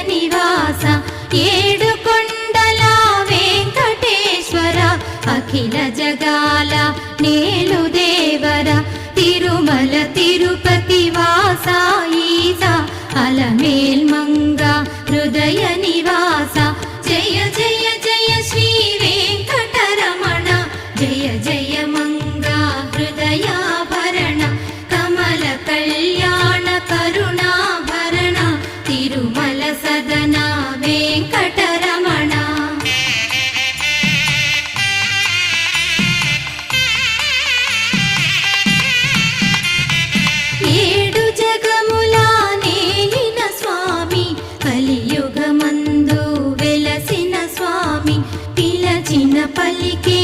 నివాస ఏడుకొండల వెంకటేశ్వర అఖిల జగాల నేలు దేవర తిరుమల తిరుపతి వాస ఈస అలమేల్ మంగ హృదయ నివాస జయ జయ జయ శ్రీ వెంకటరమణ జయ జయ మంగ హృదయాభరణ కమల కళ్యాణ కరుణాభరణ తిరుమల సదన వెంకటరమణ. ఏడు జగముల నేలిన స్వామి కలియుగమందు వెలసిన స్వామి పిలచిన పలికే